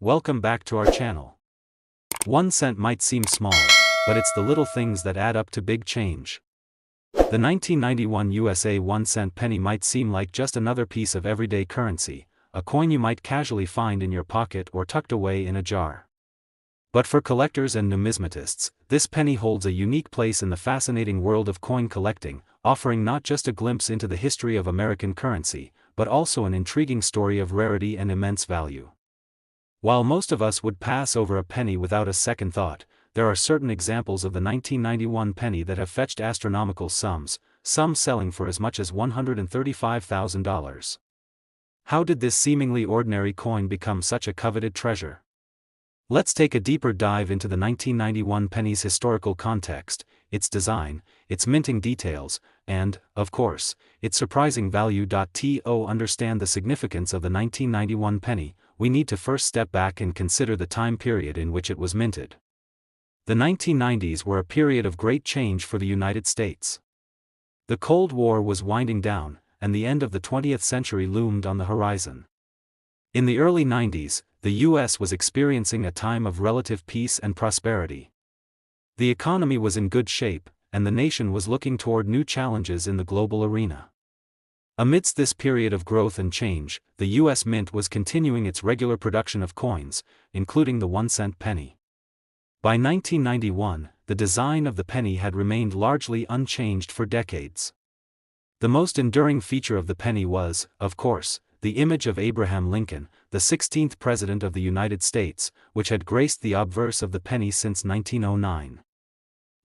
Welcome back to our channel. 1 cent might seem small, but it's the little things that add up to big change. The 1991 USA 1 cent penny might seem like just another piece of everyday currency, a coin you might casually find in your pocket or tucked away in a jar. But for collectors and numismatists, this penny holds a unique place in the fascinating world of coin collecting, offering not just a glimpse into the history of American currency, but also an intriguing story of rarity and immense value. While most of us would pass over a penny without a second thought, there are certain examples of the 1991 penny that have fetched astronomical sums, some selling for as much as $135,000. How did this seemingly ordinary coin become such a coveted treasure? Let's take a deeper dive into the 1991 penny's historical context, its design, its minting details, and, of course, its surprising value. To understand the significance of the 1991 penny, we need to first step back and consider the time period in which it was minted. The 1990s were a period of great change for the United States. The Cold War was winding down, and the end of the 20th century loomed on the horizon. In the early 90s, the U.S. was experiencing a time of relative peace and prosperity. The economy was in good shape, and the nation was looking toward new challenges in the global arena. Amidst this period of growth and change, the U.S. Mint was continuing its regular production of coins, including the 1 cent penny. By 1991, the design of the penny had remained largely unchanged for decades. The most enduring feature of the penny was, of course, the image of Abraham Lincoln, the 16th President of the United States, which had graced the obverse of the penny since 1909.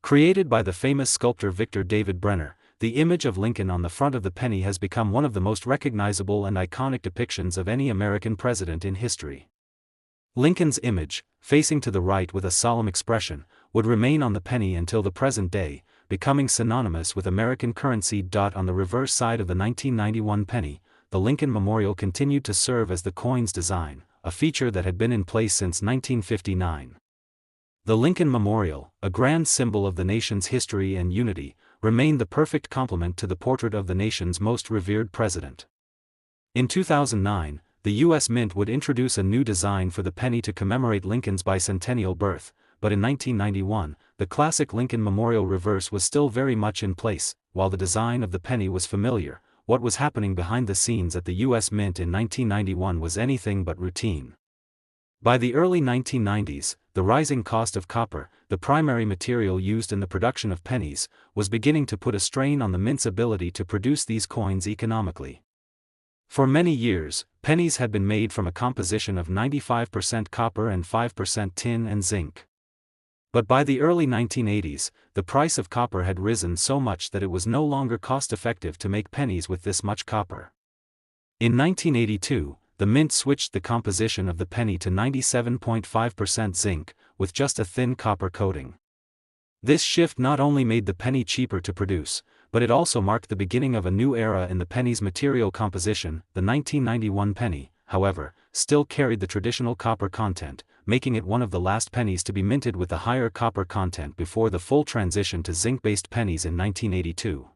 Created by the famous sculptor Victor David Brenner, the image of Lincoln on the front of the penny has become one of the most recognizable and iconic depictions of any American president in history. Lincoln's image, facing to the right with a solemn expression, would remain on the penny until the present day, becoming synonymous with American currency. On the reverse side of the 1991 penny, the Lincoln Memorial continued to serve as the coin's design, a feature that had been in place since 1959. The Lincoln Memorial, a grand symbol of the nation's history and unity, remained the perfect complement to the portrait of the nation's most revered president. In 2009, the U.S. Mint would introduce a new design for the penny to commemorate Lincoln's bicentennial birth, but in 1991, the classic Lincoln Memorial reverse was still very much in place. While the design of the penny was familiar, what was happening behind the scenes at the U.S. Mint in 1991 was anything but routine. By the early 1990s, the rising cost of copper, the primary material used in the production of pennies, was beginning to put a strain on the Mint's ability to produce these coins economically. For many years, pennies had been made from a composition of 95% copper and 5% tin and zinc. But by the early 1980s, the price of copper had risen so much that it was no longer cost-effective to make pennies with this much copper. In 1982, the Mint switched the composition of the penny to 97.5% zinc, with just a thin copper coating. This shift not only made the penny cheaper to produce, but it also marked the beginning of a new era in the penny's material composition. The 1991 penny, however, still carried the traditional copper content, making it one of the last pennies to be minted with the higher copper content before the full transition to zinc-based pennies in 1982.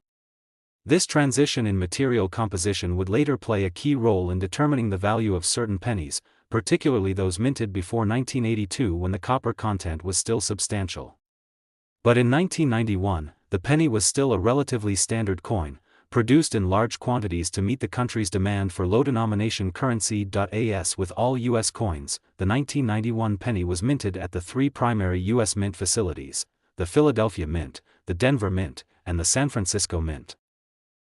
This transition in material composition would later play a key role in determining the value of certain pennies, particularly those minted before 1982 when the copper content was still substantial. But in 1991, the penny was still a relatively standard coin, produced in large quantities to meet the country's demand for low-denomination currency. As with all U.S. coins, the 1991 penny was minted at the 3 primary U.S. mint facilities: the Philadelphia Mint, the Denver Mint, and the San Francisco Mint.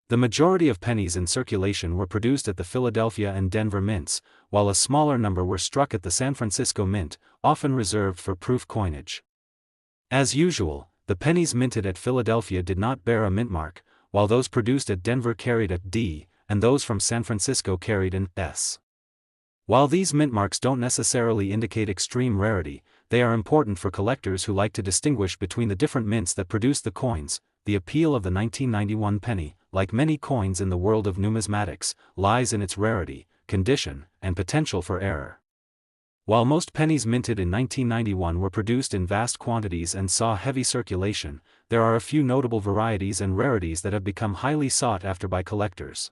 The majority of pennies in circulation were produced at the Philadelphia and Denver mints, while a smaller number were struck at the San Francisco Mint, often reserved for proof coinage. As usual, the pennies minted at Philadelphia did not bear a mint mark, while those produced at Denver carried a D, and those from San Francisco carried an S. While these mint marks don't necessarily indicate extreme rarity, they are important for collectors who like to distinguish between the different mints that produce the coins. The appeal of the 1991 penny, like many coins in the world of numismatics, lies in its rarity, condition, and potential for error. While most pennies minted in 1991 were produced in vast quantities and saw heavy circulation, there are a few notable varieties and rarities that have become highly sought after by collectors.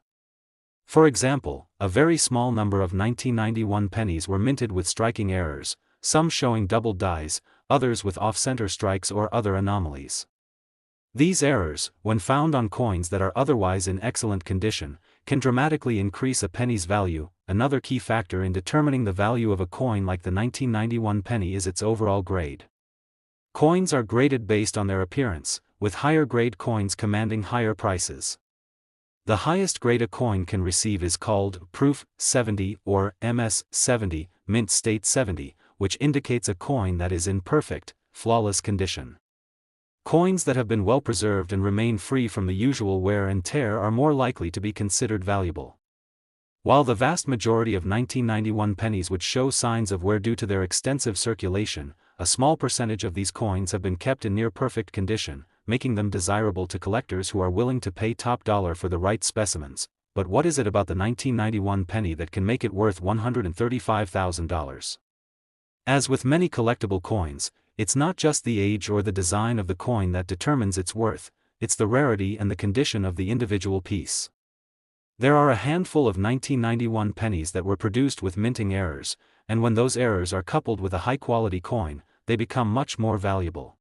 For example, a very small number of 1991 pennies were minted with striking errors, some showing doubled dies, others with off-center strikes or other anomalies. These errors, when found on coins that are otherwise in excellent condition, can dramatically increase a penny's value. Another key factor in determining the value of a coin like the 1991 penny is its overall grade. Coins are graded based on their appearance, with higher grade coins commanding higher prices. The highest grade a coin can receive is called Proof 70 or MS 70, Mint State 70, which indicates a coin that is in perfect, flawless condition. Coins that have been well preserved and remain free from the usual wear and tear are more likely to be considered valuable. While the vast majority of 1991 pennies would show signs of wear due to their extensive circulation, a small percentage of these coins have been kept in near-perfect condition, making them desirable to collectors who are willing to pay top dollar for the right specimens. But what is it about the 1991 penny that can make it worth $135,000? As with many collectible coins, it's not just the age or the design of the coin that determines its worth, it's the rarity and the condition of the individual piece. There are a handful of 1991 pennies that were produced with minting errors, and when those errors are coupled with a high-quality coin, they become much more valuable.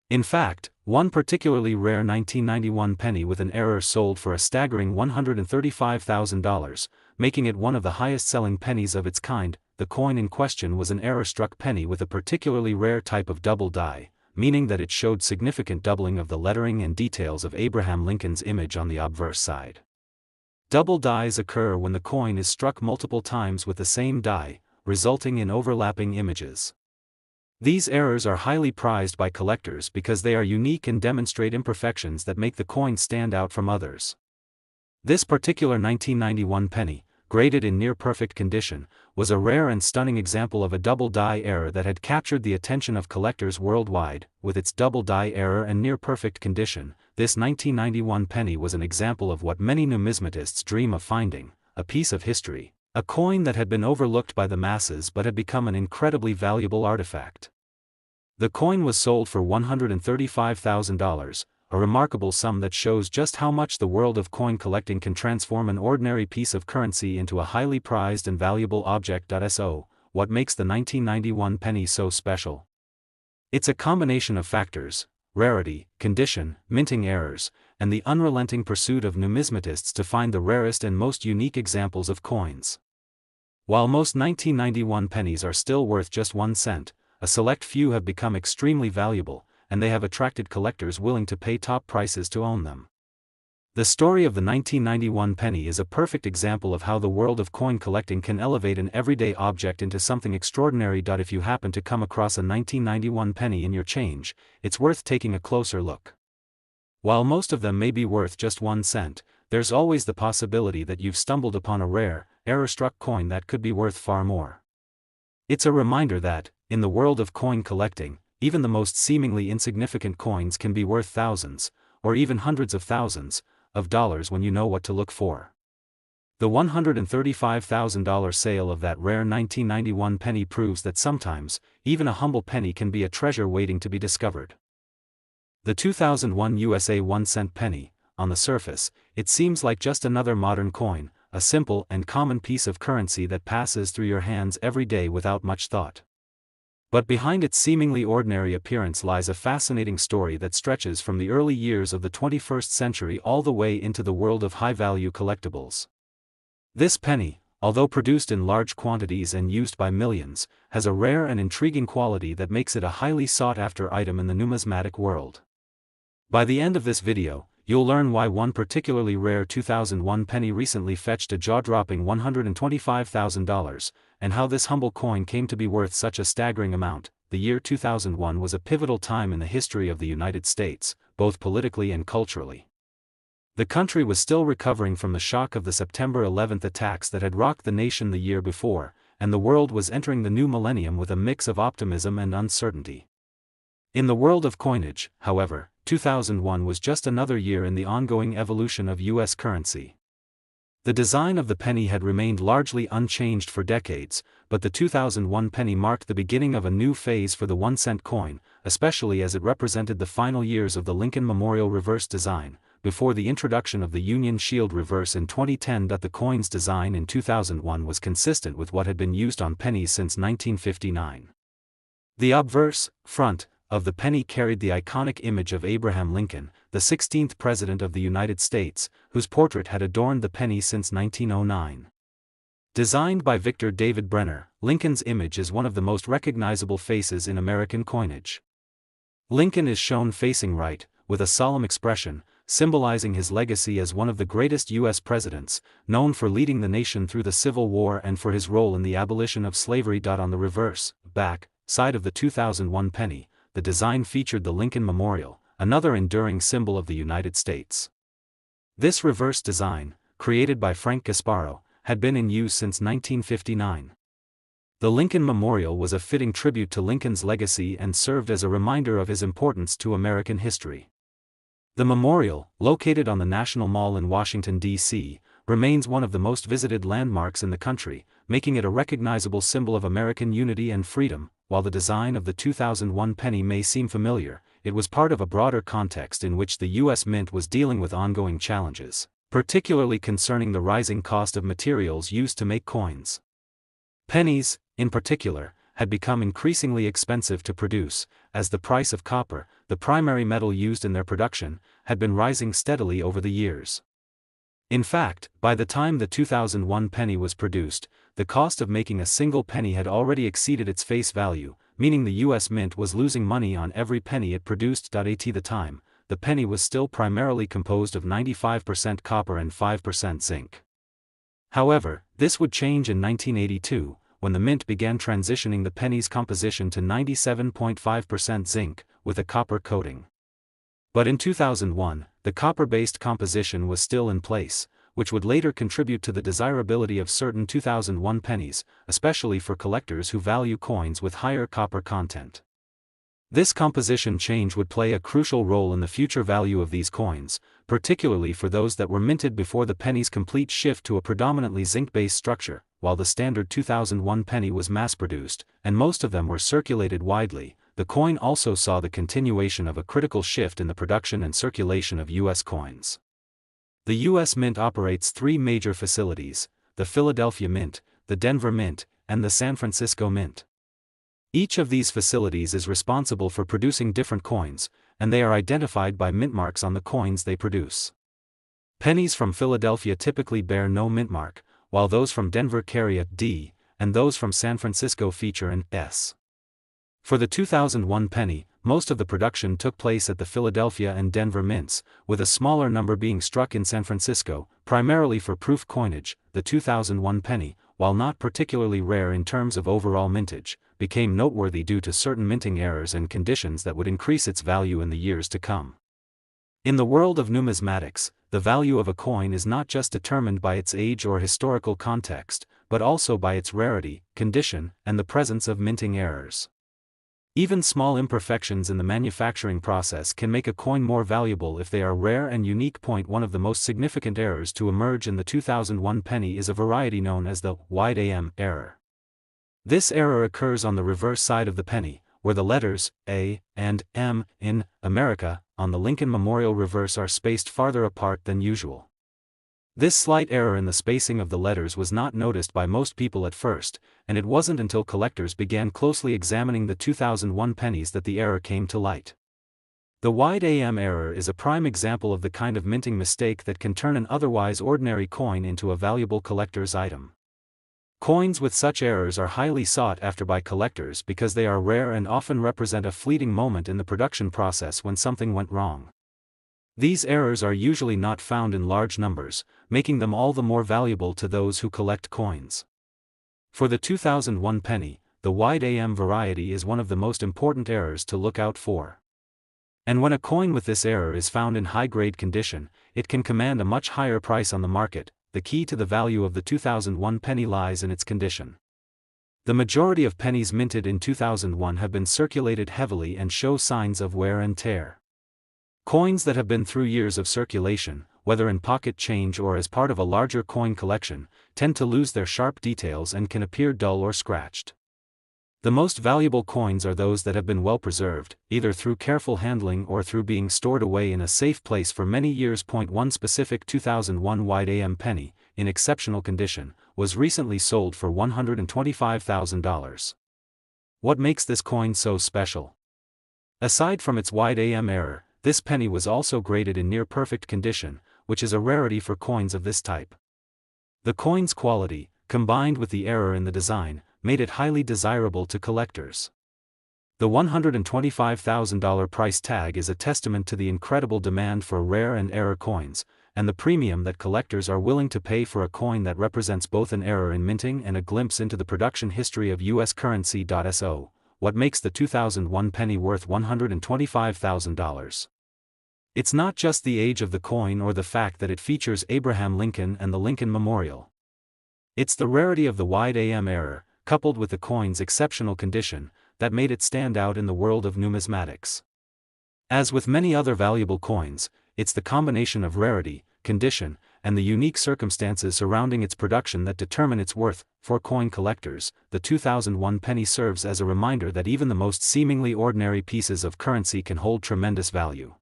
In fact, one particularly rare 1991 penny with an error sold for a staggering $135,000, making it one of the highest-selling pennies of its kind. The coin in question was an error-struck penny with a particularly rare type of double die, meaning that it showed significant doubling of the lettering and details of Abraham Lincoln's image on the obverse side. Double dies occur when the coin is struck multiple times with the same die, resulting in overlapping images. These errors are highly prized by collectors because they are unique and demonstrate imperfections that make the coin stand out from others. This particular 1991 penny, graded in near-perfect condition, was a rare and stunning example of a double die error that had captured the attention of collectors worldwide. With its double die error and near-perfect condition, this 1991 penny was an example of what many numismatists dream of finding: a piece of history, a coin that had been overlooked by the masses but had become an incredibly valuable artifact. The coin was sold for $135,000, a remarkable sum that shows just how much the world of coin collecting can transform an ordinary piece of currency into a highly prized and valuable object. So, what makes the 1991 penny so special? It's a combination of factors: rarity, condition, minting errors, and the unrelenting pursuit of numismatists to find the rarest and most unique examples of coins. While most 1991 pennies are still worth just 1 cent, a select few have become extremely valuable, and they have attracted collectors willing to pay top prices to own them. The story of the 1991 penny is a perfect example of how the world of coin collecting can elevate an everyday object into something extraordinary. If you happen to come across a 1991 penny in your change, it's worth taking a closer look. While most of them may be worth just 1 cent, there's always the possibility that you've stumbled upon a rare, error-struck coin that could be worth far more. It's a reminder that, in the world of coin collecting, even the most seemingly insignificant coins can be worth thousands, or even hundreds of thousands, of dollars when you know what to look for. The $135,000 sale of that rare 1991 penny proves that sometimes, even a humble penny can be a treasure waiting to be discovered. The 2001 USA 1-cent penny. On the surface, it seems like just another modern coin, a simple and common piece of currency that passes through your hands every day without much thought. But behind its seemingly ordinary appearance lies a fascinating story that stretches from the early years of the 21st century all the way into the world of high-value collectibles. This penny, although produced in large quantities and used by millions, has a rare and intriguing quality that makes it a highly sought-after item in the numismatic world. By the end of this video, you'll learn why one particularly rare 2001 penny recently fetched a jaw-dropping $125,000, and how this humble coin came to be worth such a staggering amount. The year 2001 was a pivotal time in the history of the United States, both politically and culturally. The country was still recovering from the shock of the September 11th attacks that had rocked the nation the year before, and the world was entering the new millennium with a mix of optimism and uncertainty. In the world of coinage, however, 2001 was just another year in the ongoing evolution of U.S. currency. The design of the penny had remained largely unchanged for decades, but the 2001 penny marked the beginning of a new phase for the 1-cent coin, especially as it represented the final years of the Lincoln Memorial reverse design, before the introduction of the Union Shield reverse in 2010 that the coin's design in 2001 was consistent with what had been used on pennies since 1959. The obverse, front, of the penny carried the iconic image of Abraham Lincoln, the 16th President of the United States, whose portrait had adorned the penny since 1909. Designed by Victor David Brenner, Lincoln's image is one of the most recognizable faces in American coinage. Lincoln is shown facing right, with a solemn expression, symbolizing his legacy as one of the greatest U.S. presidents, known for leading the nation through the Civil War and for his role in the abolition of slavery. On the reverse, back, side of the 2001 penny, the design featured the Lincoln Memorial, another enduring symbol of the United States. This reverse design, created by Frank Gasparo, had been in use since 1959. The Lincoln Memorial was a fitting tribute to Lincoln's legacy and served as a reminder of his importance to American history. The memorial, located on the National Mall in Washington, D.C., remains one of the most visited landmarks in the country, making it a recognizable symbol of American unity and freedom. While the design of the 2001 penny may seem familiar, it was part of a broader context in which the U.S. Mint was dealing with ongoing challenges, particularly concerning the rising cost of materials used to make coins. Pennies, in particular, had become increasingly expensive to produce, as the price of copper, the primary metal used in their production, had been rising steadily over the years. In fact, by the time the 2001 penny was produced, the cost of making a single penny had already exceeded its face value, meaning the U.S. Mint was losing money on every penny it produced. At the time, the penny was still primarily composed of 95% copper and 5% zinc. However, this would change in 1982, when the Mint began transitioning the penny's composition to 97.5% zinc, with a copper coating. But in 2001, the copper-based composition was still in place, which would later contribute to the desirability of certain 2001 pennies, especially for collectors who value coins with higher copper content. This composition change would play a crucial role in the future value of these coins, particularly for those that were minted before the penny's complete shift to a predominantly zinc-based structure. While the standard 2001 penny was mass-produced, and most of them were circulated widely, the coin also saw the continuation of a critical shift in the production and circulation of U.S. coins. The U.S. Mint operates three major facilities: the Philadelphia Mint, the Denver Mint, and the San Francisco Mint. Each of these facilities is responsible for producing different coins, and they are identified by mint marks on the coins they produce. Pennies from Philadelphia typically bear no mint mark, while those from Denver carry a D, and those from San Francisco feature an S. For the 2001 penny, most of the production took place at the Philadelphia and Denver mints, with a smaller number being struck in San Francisco, primarily for proof coinage. The 2001 penny, while not particularly rare in terms of overall mintage, became noteworthy due to certain minting errors and conditions that would increase its value in the years to come. In the world of numismatics, the value of a coin is not just determined by its age or historical context, but also by its rarity, condition, and the presence of minting errors. Even small imperfections in the manufacturing process can make a coin more valuable if they are rare and unique. One of the most significant errors to emerge in the 2001 penny is a variety known as the wide AM error. This error occurs on the reverse side of the penny, where the letters A and M in America on the Lincoln Memorial reverse are spaced farther apart than usual. This slight error in the spacing of the letters was not noticed by most people at first, and it wasn't until collectors began closely examining the 2001 pennies that the error came to light. The wide AM error is a prime example of the kind of minting mistake that can turn an otherwise ordinary coin into a valuable collector's item. Coins with such errors are highly sought after by collectors because they are rare and often represent a fleeting moment in the production process when something went wrong. These errors are usually not found in large numbers, making them all the more valuable to those who collect coins. For the 2001 penny, the wide AM variety is one of the most important errors to look out for. And when a coin with this error is found in high-grade condition, it can command a much higher price on the market. The key to the value of the 2001 penny lies in its condition. The majority of pennies minted in 2001 have been circulated heavily and show signs of wear and tear. Coins that have been through years of circulation, whether in pocket change or as part of a larger coin collection, tend to lose their sharp details and can appear dull or scratched. The most valuable coins are those that have been well preserved, either through careful handling or through being stored away in a safe place for many years. One specific 2001 Wheat penny, in exceptional condition, was recently sold for $125,000. What makes this coin so special? Aside from its Wheat error, this penny was also graded in near-perfect condition, which is a rarity for coins of this type. The coin's quality, combined with the error in the design, made it highly desirable to collectors. The $125,000 price tag is a testament to the incredible demand for rare and error coins, and the premium that collectors are willing to pay for a coin that represents both an error in minting and a glimpse into the production history of U.S. currency. So, what makes the 2001 penny worth $125,000? It's not just the age of the coin or the fact that it features Abraham Lincoln and the Lincoln Memorial. It's the rarity of the Wheat error, coupled with the coin's exceptional condition, that made it stand out in the world of numismatics. As with many other valuable coins, it's the combination of rarity, condition, and the unique circumstances surrounding its production that determine its worth. For coin collectors, the 2001 penny serves as a reminder that even the most seemingly ordinary pieces of currency can hold tremendous value.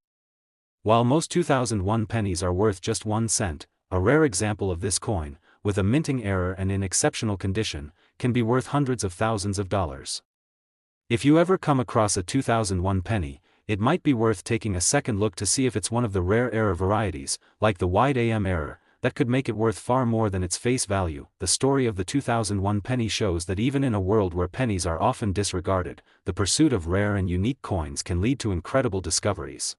While most 2001 pennies are worth just 1 cent, a rare example of this coin, with a minting error and in exceptional condition, can be worth hundreds of thousands of dollars. If you ever come across a 2001 penny, it might be worth taking a second look to see if it's one of the rare error varieties, like the Wheat error, that could make it worth far more than its face value. The story of the 2001 penny shows that even in a world where pennies are often disregarded, the pursuit of rare and unique coins can lead to incredible discoveries.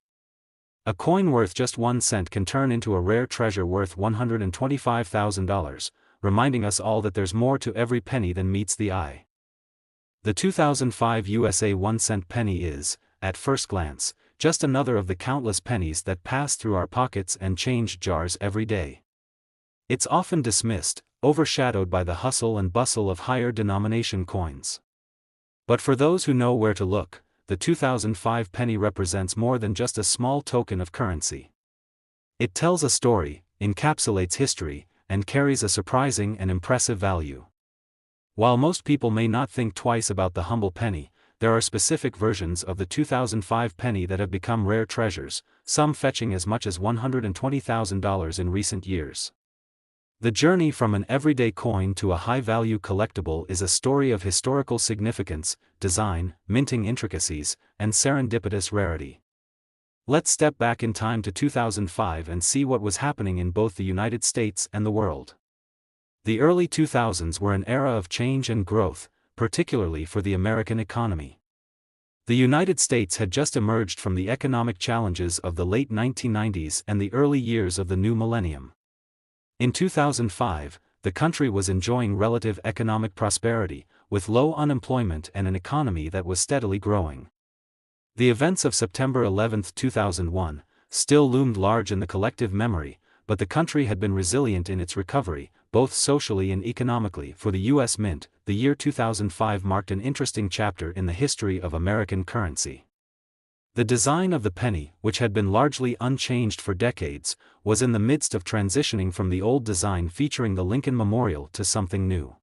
A coin worth just 1 cent can turn into a rare treasure worth $125,000, reminding us all that there's more to every penny than meets the eye. The 2005 USA 1 cent penny is, at first glance, just another of the countless pennies that pass through our pockets and change jars every day. It's often dismissed, overshadowed by the hustle and bustle of higher denomination coins. But for those who know where to look, the 2005 penny represents more than just a small token of currency. It tells a story, encapsulates history, and carries a surprising and impressive value. While most people may not think twice about the humble penny, there are specific versions of the 2005 penny that have become rare treasures, some fetching as much as $120,000 in recent years. The journey from an everyday coin to a high-value collectible is a story of historical significance, design, minting intricacies, and serendipitous rarity. Let's step back in time to 2005 and see what was happening in both the United States and the world. The early 2000s were an era of change and growth, particularly for the American economy. The United States had just emerged from the economic challenges of the late 1990s and the early years of the new millennium. In 2005, the country was enjoying relative economic prosperity, with low unemployment and an economy that was steadily growing. The events of September 11, 2001, still loomed large in the collective memory, but the country had been resilient in its recovery, both socially and economically. For the U.S. Mint, the year 2005 marked an interesting chapter in the history of American currency. The design of the penny, which had been largely unchanged for decades, was in the midst of transitioning from the old design featuring the Lincoln Memorial to something new.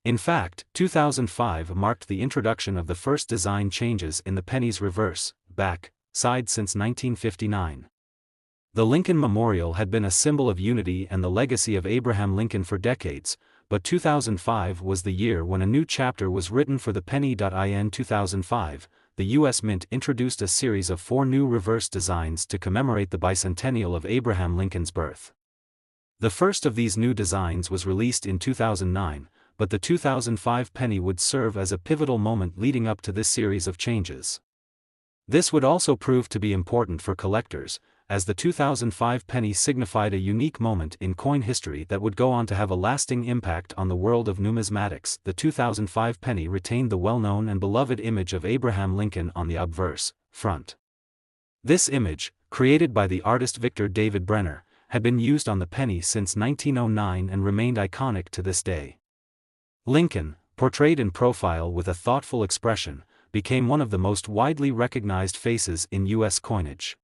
In fact, 2005 marked the introduction of the first design changes in the penny's reverse, back, side since 1959. The Lincoln Memorial had been a symbol of unity and the legacy of Abraham Lincoln for decades, but 2005 was the year when a new chapter was written for the penny. In 2005, the U.S. Mint introduced a series of 4 new reverse designs to commemorate the bicentennial of Abraham Lincoln's birth. The first of these new designs was released in 2009, but the 2005 penny would serve as a pivotal moment leading up to this series of changes. This would also prove to be important for collectors, as the 2005 penny signified a unique moment in coin history that would go on to have a lasting impact on the world of numismatics. The 2005 penny retained the well-known and beloved image of Abraham Lincoln on the obverse front. This image, created by the artist Victor David Brenner, had been used on the penny since 1909 and remained iconic to this day. Lincoln, portrayed in profile with a thoughtful expression, became one of the most widely recognized faces in U.S. coinage.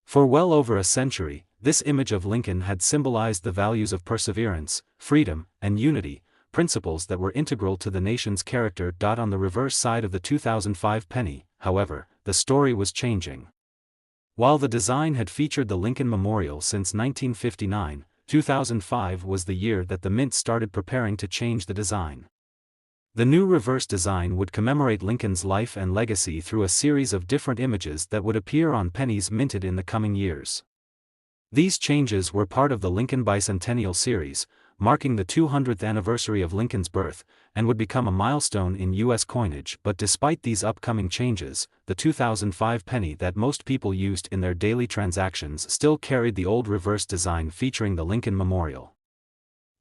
For well over a century, this image of Lincoln had symbolized the values of perseverance, freedom, and unity, principles that were integral to the nation's character. On the reverse side of the 2005 penny, however, the story was changing. While the design had featured the Lincoln Memorial since 1959, 2005 was the year that the mint started preparing to change the design. The new reverse design would commemorate Lincoln's life and legacy through a series of different images that would appear on pennies minted in the coming years. These changes were part of the Lincoln Bicentennial series, marking the 200th anniversary of Lincoln's birth, and would become a milestone in U.S. coinage. But despite these upcoming changes, the 2005 penny that most people used in their daily transactions still carried the old reverse design featuring the Lincoln Memorial.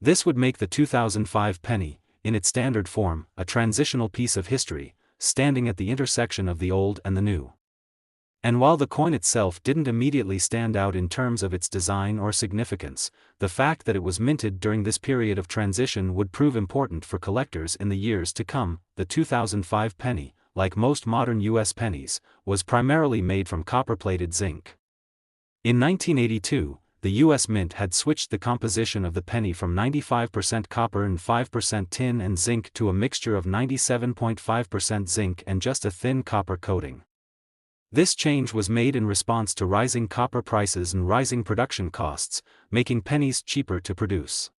This would make the 2005 penny, in its standard form, a transitional piece of history, standing at the intersection of the old and the new. And while the coin itself didn't immediately stand out in terms of its design or significance, the fact that it was minted during this period of transition would prove important for collectors in the years to come. The 2005 penny, like most modern U.S. pennies, was primarily made from copper-plated zinc. In 1982, the U.S. Mint had switched the composition of the penny from 95% copper and 5% tin and zinc to a mixture of 97.5% zinc and just a thin copper coating. This change was made in response to rising copper prices and rising production costs, making pennies cheaper to produce.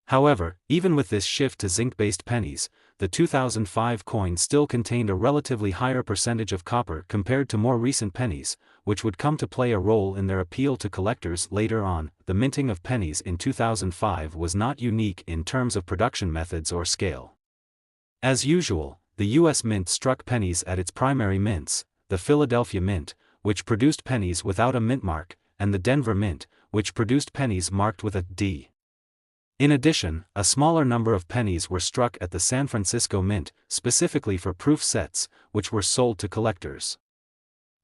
However, even with this shift to zinc-based pennies, the 2005 coin still contained a relatively higher percentage of copper compared to more recent pennies, which would come to play a role in their appeal to collectors later on. The minting of pennies in 2005 was not unique in terms of production methods or scale. As usual, the U.S. Mint struck pennies at its primary mints, the Philadelphia Mint, which produced pennies without a mint mark, and the Denver Mint, which produced pennies marked with a D. In addition, a smaller number of pennies were struck at the San Francisco Mint, specifically for proof sets, which were sold to collectors.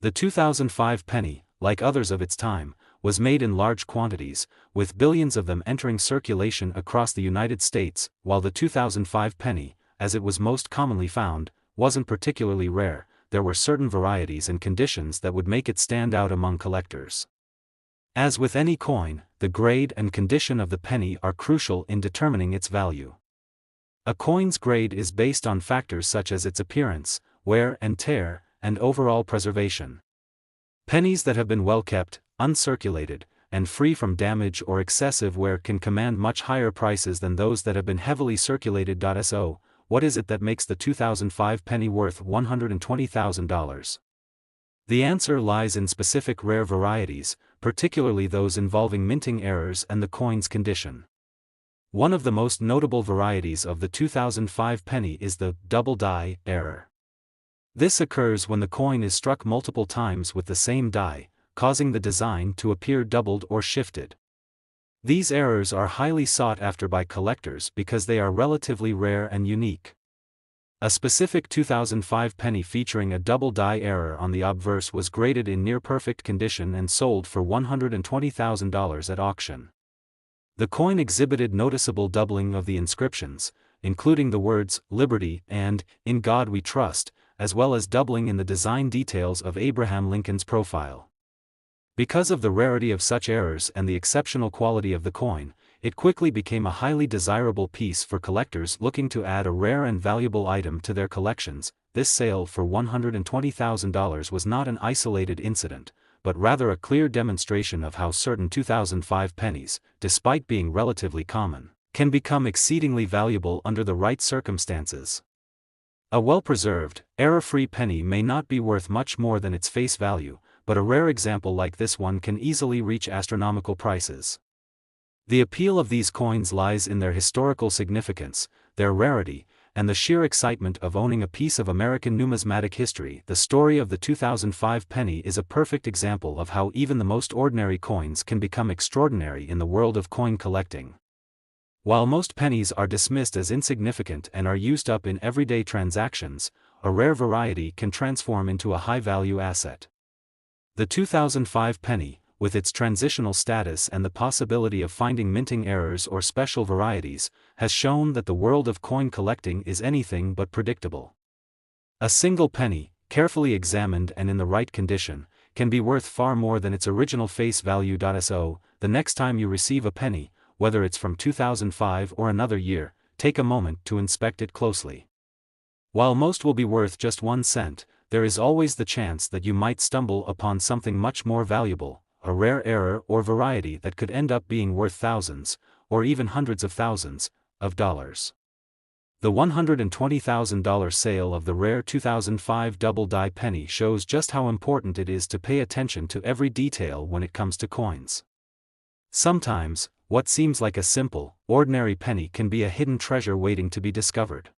The 2005 penny, like others of its time, was made in large quantities, with billions of them entering circulation across the United States, while the 2005 penny, as it was most commonly found, wasn't particularly rare. There were certain varieties and conditions that would make it stand out among collectors. As with any coin, the grade and condition of the penny are crucial in determining its value. A coin's grade is based on factors such as its appearance, wear and tear, and overall preservation. Pennies that have been well kept, uncirculated, and free from damage or excessive wear can command much higher prices than those that have been heavily circulated. So, what is it that makes the 2005 penny worth $120,000? The answer lies in specific rare varieties, particularly those involving minting errors and the coin's condition. One of the most notable varieties of the 2005 penny is the double die error. This occurs when the coin is struck multiple times with the same die, causing the design to appear doubled or shifted. These errors are highly sought after by collectors because they are relatively rare and unique. A specific 2005 penny featuring a double die error on the obverse was graded in near-perfect condition and sold for $120,000 at auction. The coin exhibited noticeable doubling of the inscriptions, including the words, "Liberty" and "In God We Trust," as well as doubling in the design details of Abraham Lincoln's profile. Because of the rarity of such errors and the exceptional quality of the coin, it quickly became a highly desirable piece for collectors looking to add a rare and valuable item to their collections. This sale for $120,000 was not an isolated incident, but rather a clear demonstration of how certain 2005 pennies, despite being relatively common, can become exceedingly valuable under the right circumstances. A well-preserved, error-free penny may not be worth much more than its face value, but a rare example like this one can easily reach astronomical prices. The appeal of these coins lies in their historical significance, their rarity, and the sheer excitement of owning a piece of American numismatic history. The story of the 2005 penny is a perfect example of how even the most ordinary coins can become extraordinary in the world of coin collecting. While most pennies are dismissed as insignificant and are used up in everyday transactions, a rare variety can transform into a high-value asset. The 2005 penny, with its transitional status and the possibility of finding minting errors or special varieties, has shown that the world of coin collecting is anything but predictable. A single penny, carefully examined and in the right condition, can be worth far more than its original face value. So, the next time you receive a penny, whether it's from 2005 or another year, take a moment to inspect it closely. While most will be worth just 1 cent, there is always the chance that you might stumble upon something much more valuable, a rare error or variety that could end up being worth thousands, or even hundreds of thousands, of dollars. The $120,000 sale of the rare 2005 double-die penny shows just how important it is to pay attention to every detail when it comes to coins. Sometimes, what seems like a simple, ordinary penny can be a hidden treasure waiting to be discovered.